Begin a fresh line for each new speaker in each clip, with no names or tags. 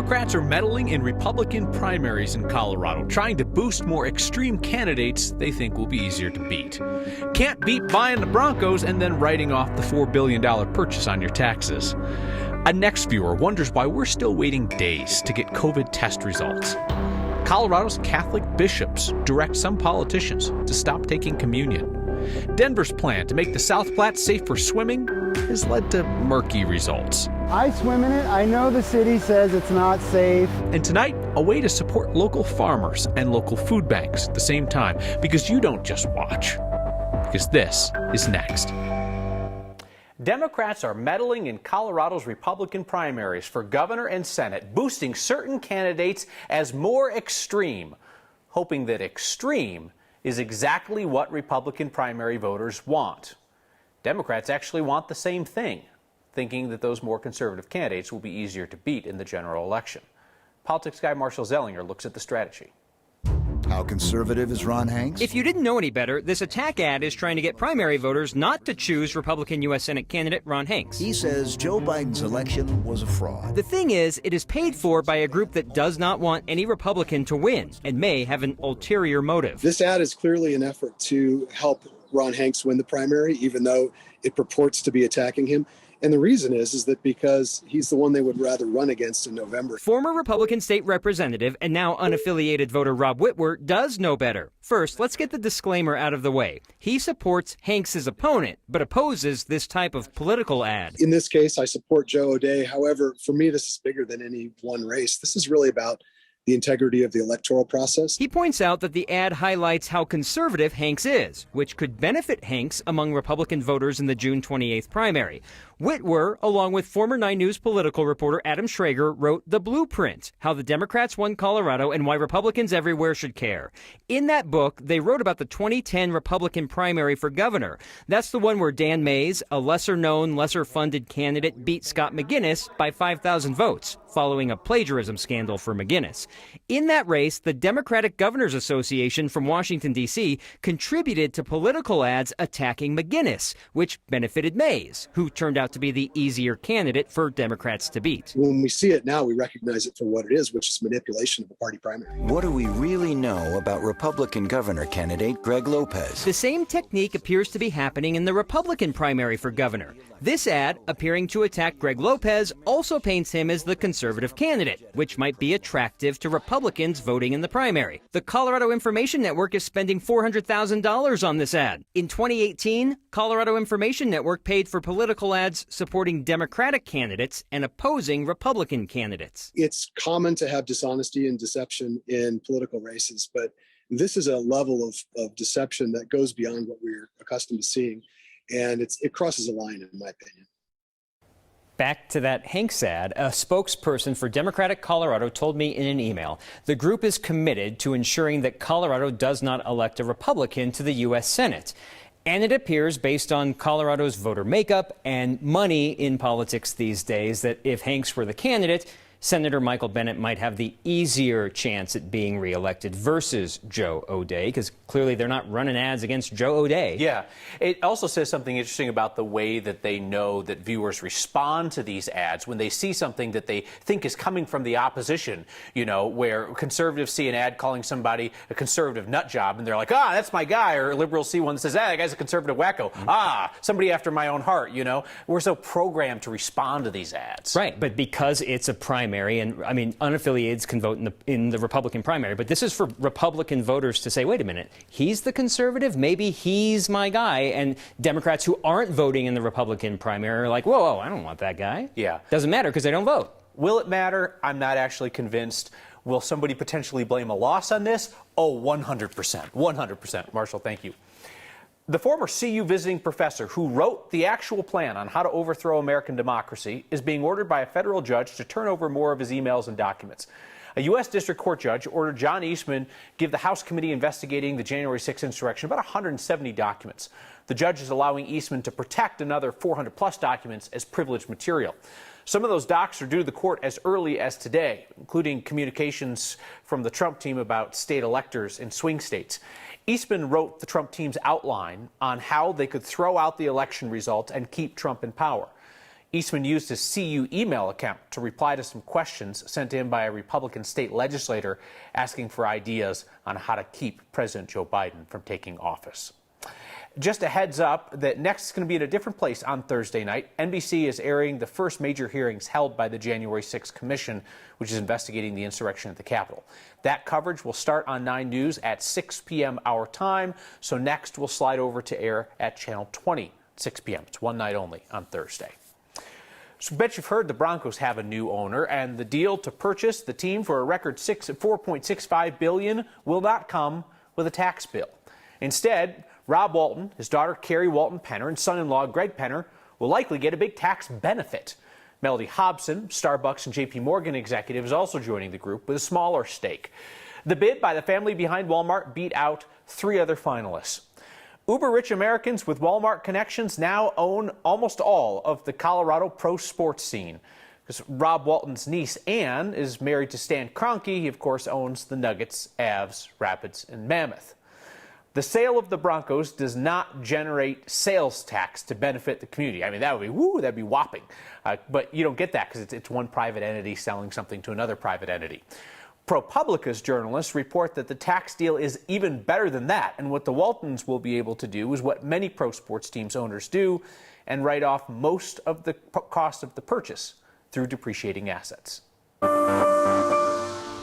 Democrats are meddling in Republican primaries in Colorado, trying to boost more extreme candidates they think will be easier to beat. Can't beat buying the Broncos and then writing off the $4 billion purchase on your taxes. A next viewer wonders why we're still waiting days to get COVID test results. Colorado's Catholic bishops direct some politicians to stop taking communion. Denver's plan to make the South Platte safe for swimming has led to murky results.
I swim in it. I know the city says it's not safe.
And tonight, a way to support local farmers and local food banks at the same time, because you don't just watch. Because this is next. Democrats are meddling in Colorado's Republican primaries for governor and Senate, boosting certain candidates as more extreme, hoping that extreme is exactly what Republican primary voters want. Democrats actually want the same thing, thinking that those more conservative candidates will be easier to beat in the general election. Politics guy Marshall Zellinger looks at the strategy.
How conservative is Ron Hanks?
If you didn't know any better, this attack ad is trying to get primary voters not to choose Republican U.S. Senate candidate Ron Hanks.
He says Joe Biden's election was a fraud.
The thing is, it is paid for by a group that does not want any Republican to win and may have an ulterior motive.
This ad is clearly an effort to help Ron Hanks win the primary, even though it purports to be attacking him. And the reason is that because he's the one they would rather run against in November.
Former Republican state representative and now unaffiliated voter Rob Whitwer does know better. First, let's get the disclaimer out of the way. He supports Hanks' opponent, but opposes this type of political ad.
In this case, I support Joe O'Dea. However, for me, this is bigger than any one race. This is really about the integrity of the electoral process.
He points out that the ad highlights how conservative Hanks is, which could benefit Hanks among Republican voters in the June 28th primary. Whitwer, along with former 9 News political reporter Adam Schrager, wrote The Blueprint, How the Democrats Won Colorado and Why Republicans Everywhere Should Care. In that book, they wrote about the 2010 Republican primary for governor. That's the one where Dan Mays, a lesser-known, lesser-funded candidate, beat Scott McGinnis by 5,000 votes, following a plagiarism scandal for McGinnis. In that race, the Democratic Governors Association from Washington, D.C., contributed to political ads attacking McGinnis, which benefited Mays, who turned out to be the easier candidate for Democrats to beat.
When we see it now, we recognize it for what it is, which is manipulation of a party primary.
What do we really know about Republican governor candidate Greg Lopez?
The same technique appears to be happening in the Republican primary for governor. This ad, appearing to attack Greg Lopez, also paints him as the conservative candidate, which might be attractive to Republicans voting in the primary. The Colorado Information Network is spending $400,000 on this ad. In 2018, Colorado Information Network paid for political ads supporting Democratic candidates and opposing Republican candidates.
It's common to have dishonesty and deception in political races, but this is a level of deception that goes beyond what we're accustomed to seeing, and it crosses a line, in my opinion.
Back to that Hanks ad, a spokesperson for Democratic Colorado told me in an email, the group is committed to ensuring that Colorado does not elect a Republican to the U.S. Senate. And it appears, based on Colorado's voter makeup and money in politics these days, that if Hanks were the candidate, Senator Michael Bennet might have the easier chance at being reelected versus Joe O'Dea, because clearly they're not running ads against Joe O'Dea.
Yeah. It also says something interesting about the way that they know that viewers respond to these ads when they see something that they think is coming from the opposition, you know, where conservatives see an ad calling somebody a conservative nut job, and they're like, ah, that's my guy, or liberals see one that says, ah, that guy's a conservative wacko. Ah, somebody after my own heart, you know. We're so programmed to respond to these ads.
Right, but because it's a primary, and I mean, unaffiliated can vote in the Republican primary, but this is for Republican voters to say, wait a minute, he's the conservative, maybe he's my guy, and Democrats who aren't voting in the Republican primary are like, whoa, I don't want that guy.
Yeah.
Doesn't matter because they don't vote.
Will it matter? I'm not actually convinced. Will somebody potentially blame a loss on this? Oh, 100%. 100%. Marshall, thank you. The former CU visiting professor who wrote the actual plan on how to overthrow American democracy is being ordered by a federal judge to turn over more of his emails and documents. A U.S. District Court judge ordered John Eastman give the House committee investigating the January 6th insurrection about 170 documents. The judge is allowing Eastman to protect another 400-plus documents as privileged material. Some of those docs are due to the court as early as today, including communications from the Trump team about state electors in swing states. Eastman wrote the Trump team's outline on how they could throw out the election result and keep Trump in power. Eastman used his CU email account to reply to some questions sent in by a Republican state legislator asking for ideas on how to keep President Joe Biden from taking office. Just a heads up that next is going to be in a different place on Thursday night. NBC is airing the first major hearings held by the January 6th Commission, which is investigating the insurrection at the Capitol. That coverage will start on 9 News at 6 p.m. our time, so next we'll slide over to air at Channel 20, 6 p.m. It's one night only on Thursday. So I bet you've heard the Broncos have a new owner, and the deal to purchase the team for a record $4.65 billion will not come with a tax bill. Instead, Rob Walton, his daughter Carrie Walton Penner, and son-in-law Greg Penner will likely get a big tax benefit. Melody Hobson, Starbucks and J.P. Morgan executive, is also joining the group with a smaller stake. The bid by the family behind Walmart beat out 3 other finalists. Uber-rich Americans with Walmart connections now own almost all of the Colorado pro sports scene. Because Rob Walton's niece, Ann, is married to Stan Kroenke. He, of course, owns the Nuggets, Avs, Rapids, and Mammoth. The sale of the Broncos does not generate sales tax to benefit the community. I mean, that would be, that'd be whopping. But you don't get that because it's one private entity selling something to another private entity. ProPublica's journalists report that the tax deal is even better than that, and what the Waltons will be able to do is what many pro sports teams owners do, and write off most of the cost of the purchase through depreciating assets.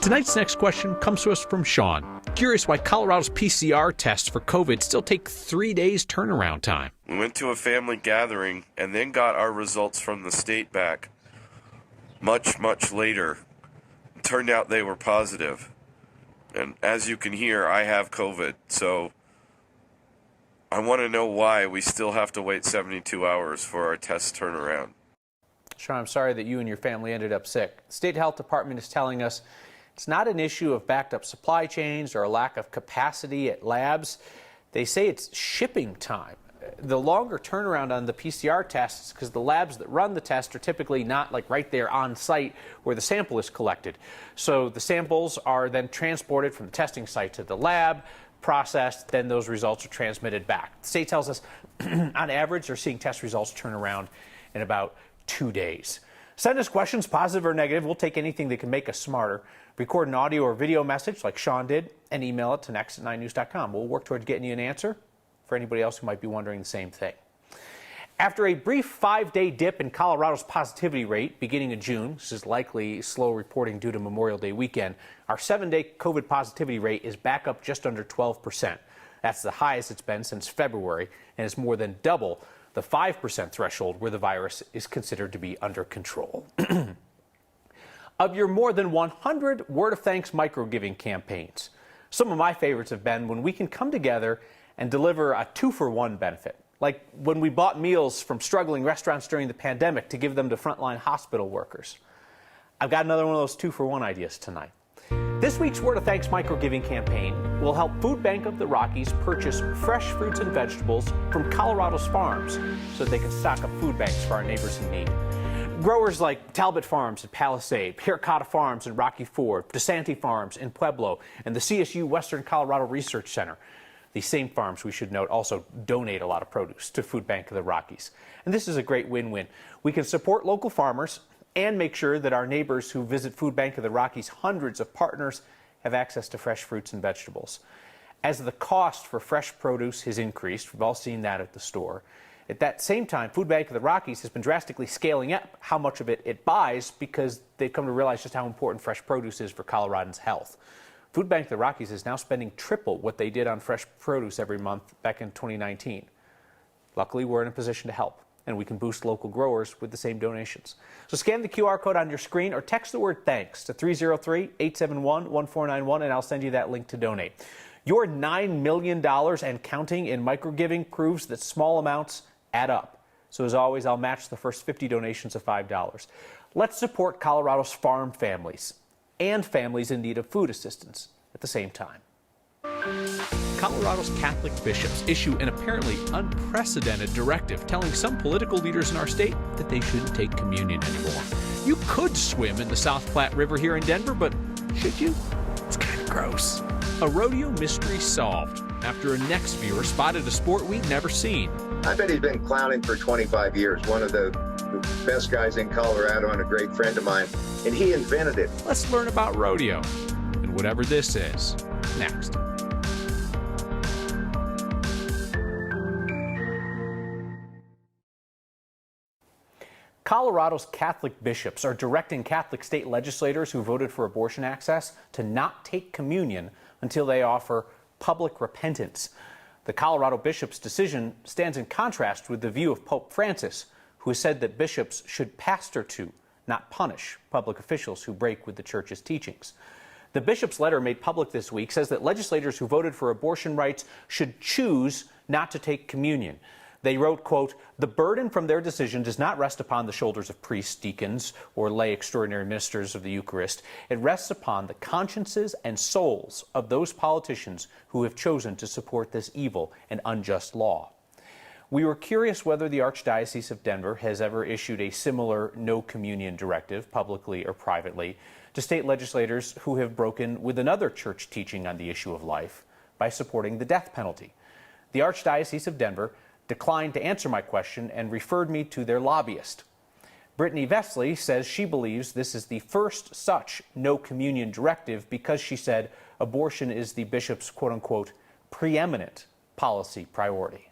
Tonight's next question comes to us from Sean, curious why Colorado's PCR tests for COVID still take 3 days turnaround time.
We went to a family gathering and then got our results from the state back much, much later. It turned out they were positive. And as you can hear, I have COVID, so I want to know why we still have to wait 72 hours for our test turnaround.
Sean, I'm sorry that you and your family ended up sick. The State Health Department is telling us it's not an issue of backed up supply chains or a lack of capacity at labs. They say it's shipping time. The longer turnaround on the PCR tests, because the labs that run the test are typically not like right there on site where the sample is collected. So the samples are then transported from the testing site to the lab, processed, then those results are transmitted back. The state tells us on average they're seeing test results turn around in about 2 days. Send us questions, positive or negative. We'll take anything that can make us smarter. Record an audio or video message like Sean did and email it to next@9news.com. We'll work towards getting you an answer for anybody else who might be wondering the same thing. After a brief 5-day dip in Colorado's positivity rate beginning in June, this is likely slow reporting due to Memorial Day weekend, our 7-day COVID positivity rate is back up just under 12%. That's the highest it's been since February, and it's more than double the 5% threshold where the virus is considered to be under control. Of your more than 100 Word of Thanks micro-giving campaigns, some of my favorites have been when we can come together and deliver a 2-for-1 benefit, like when we bought meals from struggling restaurants during the pandemic to give them to frontline hospital workers. I've got another one of those 2-for-1 ideas tonight. This week's Word of Thanks micro-giving campaign will help Food Bank of the Rockies purchase fresh fruits and vegetables from Colorado's farms so that they can stock up food banks for our neighbors in need. Growers like Talbot Farms in Palisade, Hiracata Farms in Rocky Ford, DeSanti Farms in Pueblo, and the CSU Western Colorado Research Center. These same farms, we should note, also donate a lot of produce to Food Bank of the Rockies. And this is a great win-win. We can support local farmers and make sure that our neighbors who visit Food Bank of the Rockies, hundreds of partners, have access to fresh fruits and vegetables. As the cost for fresh produce has increased, we've all seen that at the store. At that same time, Food Bank of the Rockies has been drastically scaling up how much of it buys because they've come to realize just how important fresh produce is for Coloradans' health. Food Bank of the Rockies is now spending triple what they did on fresh produce every month back in 2019. Luckily, we're in a position to help, and we can boost local growers with the same donations. So scan the QR code on your screen or text the word THANKS to 303-871-1491, and I'll send you that link to donate. Your $9 million and counting in microgiving proves that small amounts add up. So as always, I'll match the first 50 donations of $5. Let's support Colorado's farm families and families in need of food assistance at the same time.
Colorado's Catholic bishops issue an apparently unprecedented directive telling some political leaders in our state that they shouldn't take communion anymore. You could swim in the South Platte River here in Denver, but should you? It's kind of gross. A rodeo mystery solved. after a next viewer spotted a sport we'd never seen.
I bet he's been clowning for 25 years. One of the best guys in Colorado and a great friend of mine, and he invented it.
Let's learn about rodeo and whatever this is next.
Colorado's Catholic bishops are directing Catholic state legislators who voted for abortion access to not take communion until they offer public repentance. The Colorado bishop's decision stands in contrast with the view of Pope Francis, who has said that bishops should pastor to, not punish, public officials who break with the church's teachings. The bishop's letter made public this week says that legislators who voted for abortion rights should choose not to take communion. They wrote, quote, "The burden from their decision does not rest upon the shoulders of priests, deacons, or lay extraordinary ministers of the Eucharist. It rests upon the consciences and souls of those politicians who have chosen to support this evil and unjust law." We were curious whether the Archdiocese of Denver has ever issued a similar no communion directive, publicly or privately, to state legislators who have broken with another church teaching on the issue of life by supporting the death penalty. The Archdiocese of Denver declined to answer my question and referred me to their lobbyist. Brittany Vesley says she believes this is the first such no communion directive because, she said, abortion is the bishop's quote-unquote preeminent policy priority.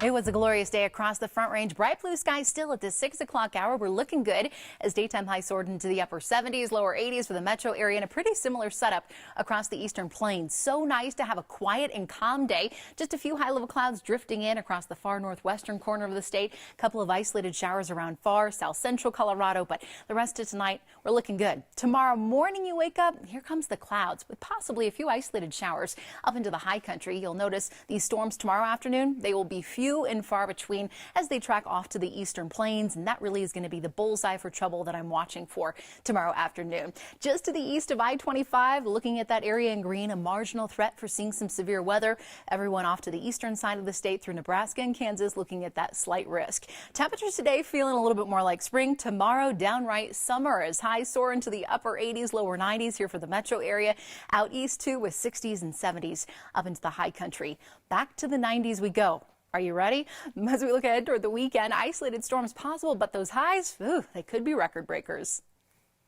It was a glorious day across the Front Range. Bright blue skies still at this 6 o'clock hour. We're looking good as daytime highs soared into the upper 70s, lower 80s for the metro area, and a pretty similar setup across the eastern plains. So nice to have a quiet and calm day. Just a few high-level clouds drifting in across the far northwestern corner of the state. A couple of isolated showers around far south central Colorado, but the rest of tonight, we're looking good. Tomorrow morning you wake up, here comes the clouds with possibly a few isolated showers up into the high country. You'll notice these storms tomorrow afternoon. They will be few and far between as they track off to the eastern plains, and that really is going to be the bullseye for trouble that I'm watching for tomorrow afternoon. Just to the east of I-25, looking at that area in green, a marginal threat for seeing some severe weather. Everyone off to the eastern side of the state through Nebraska and Kansas looking at that slight risk. Temperatures today feeling a little bit more like spring. Tomorrow, downright summer as highs soar into the upper 80s, lower 90s here for the metro area. Out east too with 60s and 70s up into the high country. Back to the 90s we go. Are you ready? As we look ahead toward the weekend, isolated storms possible, but those highs, they could be record breakers.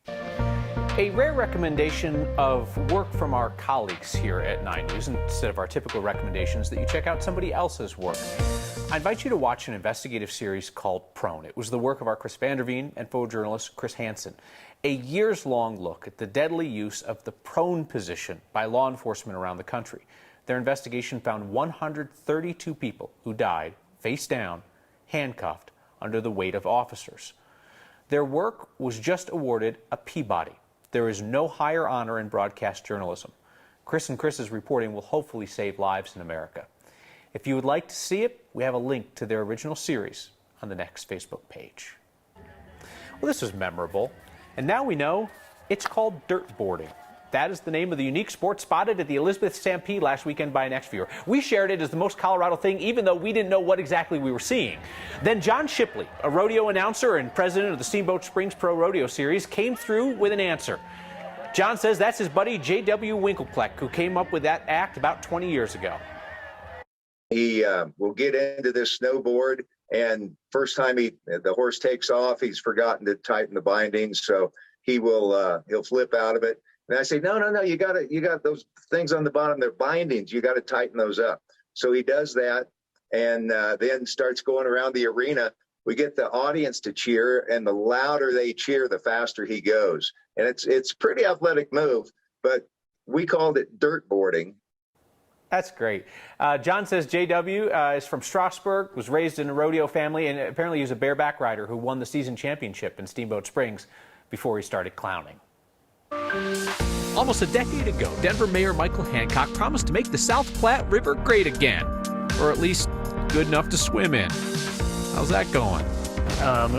A rare recommendation of work from our colleagues here at 9 News, instead of our typical recommendations, that you check out somebody else's work. I invite you to watch an investigative series called Prone. It was the work of our Chris Vanderveen and photojournalist Chris Hansen. A years-long look at the deadly use of the prone position by law enforcement around the country. Their investigation found 132 people who died face down, handcuffed, under the weight of officers. Their work was just awarded a Peabody. There is no higher honor in broadcast journalism. Chris and Chris's reporting will hopefully save lives in America. If you would like to see it, we have a link to their original series on the next Facebook page. Well, this was memorable, and now we know it's called dirt boarding. That is the name of the unique sport spotted at the Elizabeth Stampede last weekend by an ex-viewer. We shared it as the most Colorado thing, even though we didn't know what exactly we were seeing. Then John Shipley, a rodeo announcer and president of the Steamboat Springs Pro Rodeo Series, came through with an answer. John says that's his buddy J.W. Winklepleck, who came up with that act about 20 years ago.
He will get into this snowboard, and first time the horse takes off, he's forgotten to tighten the bindings, so he'll flip out of it. And I say, no, you got those things on the bottom, they're bindings. You got to tighten those up. So he does that, and then starts going around the arena. We get the audience to cheer, and the louder they cheer, the faster he goes. And it's pretty athletic move, but we called it dirt boarding.
That's great. John says JW is from Strasburg, was raised in a rodeo family, and apparently he was a bareback rider who won the season championship in Steamboat Springs before he started clowning.
Almost a decade ago, Denver Mayor Michael Hancock promised to make the South Platte River great again, or at least good enough to swim in. How's that going?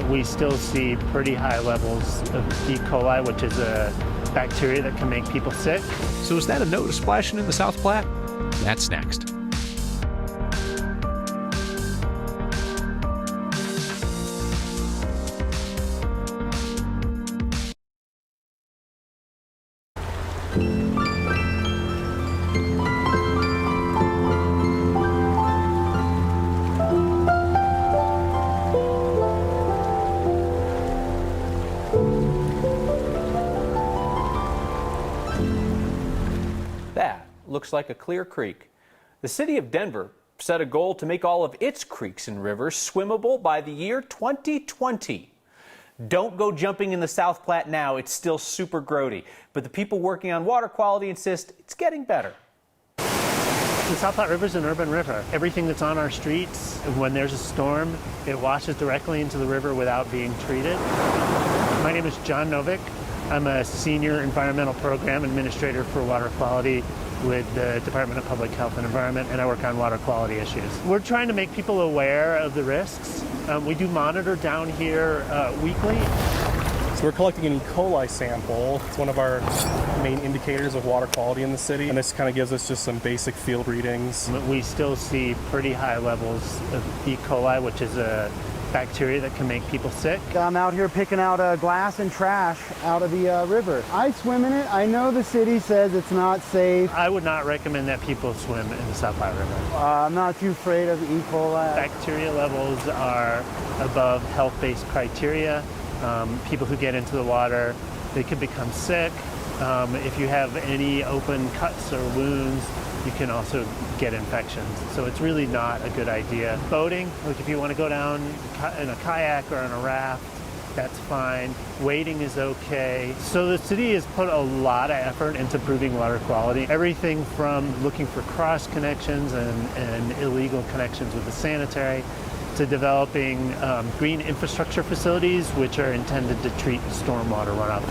We still see pretty high levels of E. coli, which is a bacteria that can make people sick.
So is that a no to splashing in the South Platte? That's next.
looks like a clear creek. The city of Denver set a goal to make all of its creeks and rivers swimmable by the year 2020. Don't go jumping in the South Platte now. It's still super grody. But the people working on water quality insist it's getting better.
The South Platte River is an urban river. Everything that's on our streets, when there's a storm, it washes directly into the river without being treated. My name is John Novick. I'm a senior environmental program administrator for water quality with the Department of Public Health and Environment, and I work on water quality issues. We're trying to make people aware of the risks. We do monitor down here weekly.
So we're collecting an E. coli sample. It's one of our main indicators of water quality in the city, and this kind of gives us just some basic field readings.
We still see pretty high levels of E. coli, which is a bacteria that can make people sick.
I'm out here picking out glass and trash out of the river. I swim in it. I know the city says it's not safe.
I would not recommend that people swim in the South Platte River.
I'm not too afraid of E. coli.
Bacteria levels are above health-based criteria. People who get into the water, they could become sick. If you have any open cuts or wounds, you can also get infections. So it's really not a good idea. Boating, like if you want to go down in a kayak or on a raft, that's fine. Wading is okay. So the city has put a lot of effort into improving water quality. Everything from looking for cross connections and illegal connections with the sanitary, to developing green infrastructure facilities which are intended to treat stormwater runoff.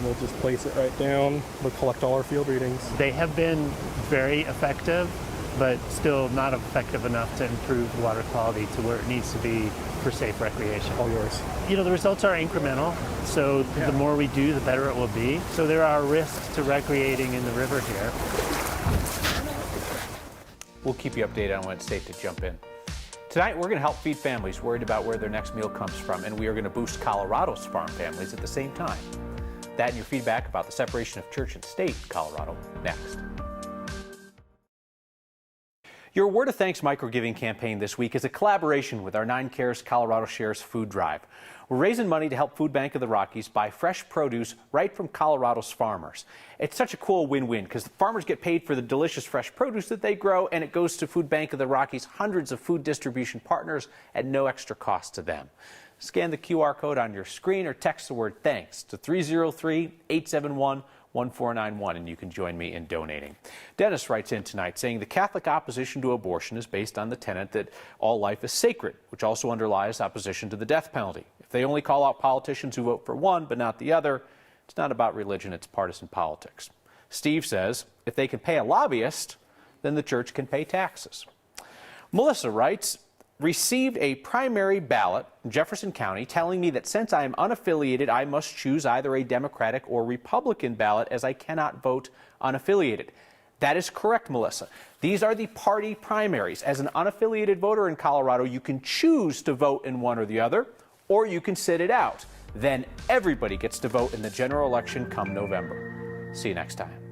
We'll just place it right down. We'll collect all our field readings.
They have been very effective, but still not effective enough to improve water quality to where it needs to be for safe recreation.
All yours.
You know, the results are incremental, so the more we do, the better it will be. So there are risks to recreating in the river here.
We'll keep you updated on when it's safe to jump in. Tonight, we're going to help feed families worried about where their next meal comes from, and we are going to boost Colorado's farm families at the same time. That and your feedback about the separation of church and state in Colorado next. Your Word of Thanks microgiving campaign this week is a collaboration with our 9 Cares Colorado Shares food drive. We're raising money to help Food Bank of the Rockies buy fresh produce right from Colorado's farmers. It's such a cool win-win because the farmers get paid for the delicious fresh produce that they grow, and it goes to Food Bank of the Rockies' hundreds of food distribution partners at no extra cost to them. Scan the QR code on your screen or text the word THANKS to 303-871-1491 and you can join me in donating. Dennis writes in tonight saying the Catholic opposition to abortion is based on the tenet that all life is sacred, which also underlies opposition to the death penalty. If they only call out politicians who vote for one but not the other, it's not about religion, it's partisan politics. Steve says if they can pay a lobbyist, then the church can pay taxes. Melissa writes, received a primary ballot in Jefferson County telling me that since I am unaffiliated, I must choose either a Democratic or Republican ballot as I cannot vote unaffiliated. That is correct, Melissa. These are the party primaries. As an unaffiliated voter in Colorado, you can choose to vote in one or the other, or you can sit it out. Then everybody gets to vote in the general election come November. See you next time.